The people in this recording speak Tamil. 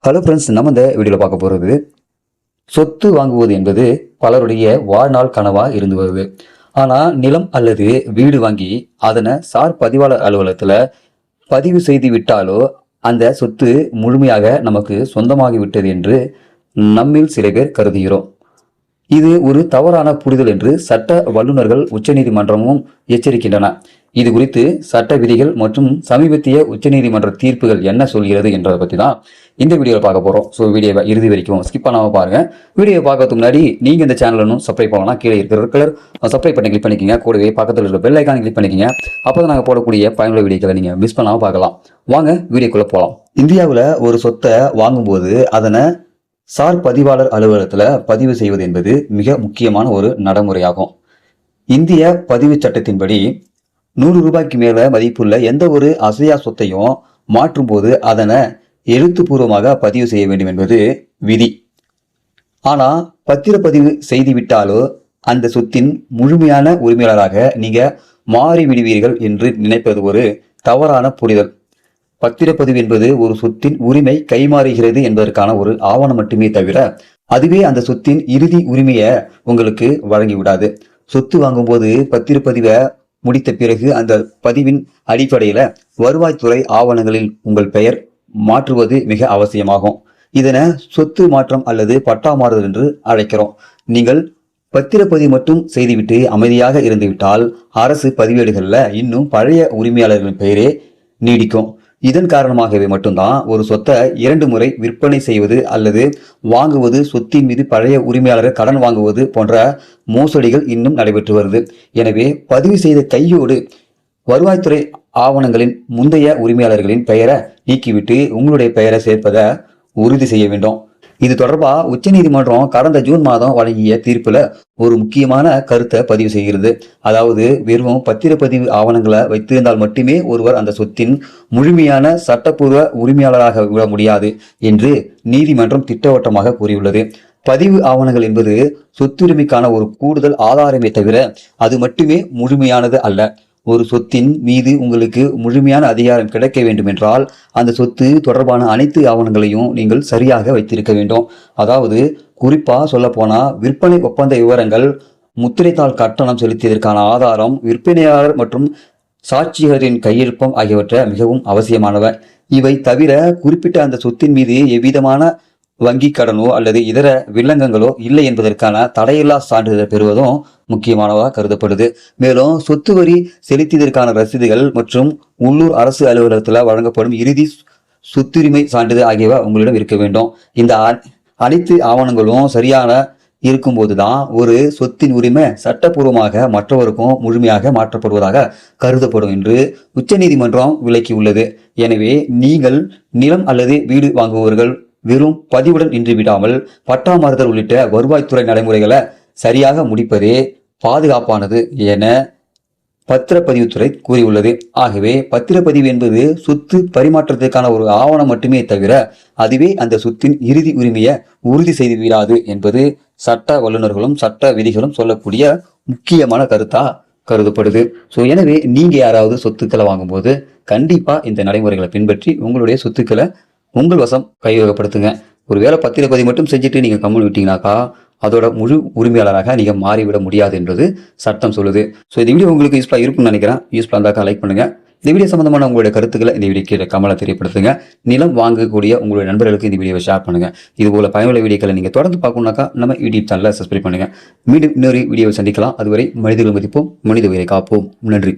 ஹலோ ஃப்ரெண்ட்ஸ், நம்ம இந்த வீடியோவில் பார்க்க போகிறது சொத்து வாங்குவது என்பது பலருடைய வாழ்நாள் கனவாக இருந்து வருது. ஆனால் நிலம் அல்லது வீடு வாங்கி அதனை சார் பதிவாளர் அலுவலகத்தில் பதிவு செய்து விட்டாலோ அந்த சொத்து முழுமையாக நமக்கு சொந்தமாகி விட்டது என்று நம்மில் சில பேர் கருதுகிறோம். இது ஒரு தவறான புரிதல் என்று சட்ட வல்லுநர்கள் உச்சநீதிமன்றமும் எச்சரிக்கின்றன. இது குறித்து சட்ட விதிகள் மற்றும் சமீபத்திய உச்சநீதிமன்ற தீர்ப்புகள் என்ன சொல்கிறது என்றதை பற்றி தான் இந்த வீடியோவில் பார்க்க போகிறோம். ஸோ வீடியோவை இறுதி வரைக்கும் ஸ்கிப் பண்ணாமல் பாருங்கள். வீடியோ பார்க்கறதுக்கு முன்னாடி நீங்கள் இந்த சேனல் இன்னும் சப்ஸ்கிரைப் பண்ணலாம். கீழே இருக்கிற கலர் சப்ஸ்கிரைப் பண்ணி கிளிக் பண்ணிக்கோங்க. கூடவே பக்கத்தில் இருக்கிற பெல் ஐக்கான் கிளிக் பண்ணிக்கோங்க. அப்போ தான் நாங்கள் போடக்கூடிய பயனுள்ள வீடியோக்களை நீங்கள் மிஸ் பண்ணாமல் பார்க்கலாம். வாங்க வீடியோக்குள்ளே போகலாம். இந்தியாவில் ஒரு சொத்தை வாங்கும்போது அதனை சார் பதிவாளர் அலுவலகத்தில் பதிவு செய்வது என்பது மிக முக்கியமான ஒரு நடைமுறையாகும். இந்திய பதிவு சட்டத்தின்படி 100 ரூபாய்க்கு மேல மதிப்புள்ள எந்த ஒரு அசையா சொத்தையும் மாற்றும் போது அதனை எழுத்துப்பூர்வமாக பதிவு செய்ய வேண்டும் என்பது விதி. ஆனா பத்திரப்பதிவு செய்துவிட்டாலோ அந்த சொத்தின் முழுமையான உரிமையாளராக நீங்க மாறிவிடுவீர்கள் என்று நினைப்பது ஒரு தவறான புரிதல். பத்திரப்பதிவு என்பது ஒரு சொத்தின் உரிமை கைமாறுகிறது என்பதற்கான ஒரு ஆவணம் மட்டுமே தவிர அதுவே அந்த சொத்தின் இறுதி உரிமையை உங்களுக்கு வழங்கிவிடாது. சொத்து வாங்கும்போது பத்திரப்பதிவை முடித்த பிறகு அந்த பதிவின் அடிப்படையில வருவாய்த்துறை ஆவணங்களில் உங்கள் பெயர் மாற்றுவது மிக அவசியமாகும். இதனை சொத்து மாற்றம் அல்லது பட்டா மாறுதல் என்று அழைக்கிறோம். நீங்கள் பத்திரப்பதிவு மட்டும் செய்துவிட்டு அமைதியாக இருந்துவிட்டால் அரசு பதிவேடுகள்ல இன்னும் பழைய உரிமையாளர்களின் பெயரே நீடிக்கும். இதன் காரணமாகவே மட்டும்தான் ஒரு சொத்தை 2 முறை விற்பனை செய்வது அல்லது வாங்குவது, சொத்தின் மீது பழைய உரிமையாளர்கள் கடன் வாங்குவது போன்ற மோசடிகள் இன்னும் நடைபெற்று வருது. எனவே பதிவு செய்த கையோடு வருவாய்த்துறை ஆவணங்களின் முந்தைய உரிமையாளர்களின் பெயரை நீக்கிவிட்டு உங்களுடைய பெயரை சேர்ப்பதை உறுதி செய்ய வேண்டும். இது தொடர்பா உச்சநீதிமன்றம் கடந்த ஜூன் மாதம் வழங்கிய தீர்ப்புல ஒரு முக்கியமான கருத்தை பதிவு செய்கிறது. அதாவது வெறும் பத்திரப்பதிவு ஆவணங்களை வைத்திருந்தால் மட்டுமே ஒருவர் அந்த சொத்தின் முழுமையான சட்டப்பூர்வ உரிமையாளராக விட முடியாது என்று நீதிமன்றம் திட்டவட்டமாக கூறியுள்ளது. பதிவு ஆவணங்கள் என்பது சொத்துரிமைக்கான ஒரு கூடுதல் ஆதாரமே தவிர அது மட்டுமே முழுமையானது அல்ல. ஒரு சொத்தின் மீது உங்களுக்கு முழுமையான அதிகாரம் கிடைக்க வேண்டும் என்றால் அந்த சொத்து தொடர்பான அனைத்து ஆவணங்களையும் நீங்கள் சரியாக வைத்திருக்க வேண்டும். அதாவது குறிப்பா சொல்ல போனா விற்பனை ஒப்பந்த விவரங்கள், முத்திரைத்தாள் கட்டணம் செலுத்தியதற்கான ஆதாரம், விற்பனையாளர் மற்றும் சாட்சியரின் கையொப்பம் ஆகியவற்றை மிகவும் அவசியமானவை. இவை தவிர குறிப்பிட்ட அந்த சொத்தின் மீது எவ்விதமான வங்கி கடனோ அல்லது இதர வில்லங்கங்களோ இல்லை என்பதற்கான தடையில்லா சான்றிதழ் பெறுவதும் முக்கியமானதாக கருதப்படுது. மேலும் சொத்து வரி செலுத்தியதற்கான ரசீதுகள் மற்றும் உள்ளூர் அரசு அலுவலகத்தில் வழங்கப்படும் இறுதி சொத்துரிமை சான்றிதழ் ஆகியவை உங்களிடம் இருக்க வேண்டும். இந்த அனைத்து ஆவணங்களும் சரியான இருக்கும்போதுதான் ஒரு சொத்தின் உரிமை சட்டப்பூர்வமாக மற்றவருக்கும் முழுமையாக மாற்றப்படுவதாக கருதப்படும் என்று உச்சநீதிமன்றம் விளக்கியுள்ளது. எனவே நீங்கள் நிலம் அல்லது வீடு வாங்குபவர்கள் வெறும் பதிவுடன் நின்று விடாமல் பட்டா மாறுதல் உள்ளிட்ட வருவாய்த்துறை நடைமுறைகளை சரியாக முடிப்பதே பாதுகாப்பானது என பத்திரப்பதிவுத்துறை கூறியுள்ளது. ஆகவே பத்திரப்பதிவு என்பது சொத்து பரிமாற்றத்திற்கான ஒரு ஆவணம் மட்டுமே தவிர அதுவே அந்த சொத்தின் இறுதி உரிமையை உறுதி செய்து விடாது என்பது சட்ட வல்லுநர்களும் சட்ட விதிகளும் சொல்லக்கூடிய முக்கியமான கருத்தா கருதப்படுது. ஸோ எனவே நீங்க யாராவது சொத்துக்களை வாங்கும்போது கண்டிப்பா இந்த நடைமுறைகளை பின்பற்றி உங்களுடைய சொத்துக்களை உங்கள் வசம் கையகப்படுத்துங்க. ஒருவேளை பத்திரப்பதிவு மட்டும் செஞ்சுட்டு நீங்க கம்முன்னு விட்டீங்கன்னாக்கா அதோட முழு உரிமையாளராக நீங்க மாறிவிட முடியாது என்றது சட்டம் சொல்லுது. ஸோ இந்த வீடியோ உங்களுக்கு யூஸ்ஃபுல்லாக இருக்கும்னு நினைக்கிறேன். யூஸ்ஃபுல்லாக இருந்தாக்கா லைக் பண்ணுங்க. இந்த வீடியோ சம்பந்தமான உங்களுடைய கருத்துக்களை இந்த வீடியோ கீழே கமெண்ட்ல தெரியப்படுத்துங்க. நிலம் வாங்கக்கூடிய உங்களுடைய நண்பர்களுக்கு இந்த வீடியோவை ஷேர் பண்ணுங்க. இது போல பயனுள்ள வீடியோக்களை நீங்க தொடர்ந்து பார்க்கணும்னாக்கா நம்ம யூடியூப் சேனலை சப்ஸ்கிரைப் பண்ணுங்க. மீண்டும் இன்னொரு வீடியோவை சந்திக்கலாம். அதுவரை மனிதர்கள் மதிப்போம், மனித உயிரை காப்போம். நன்றி.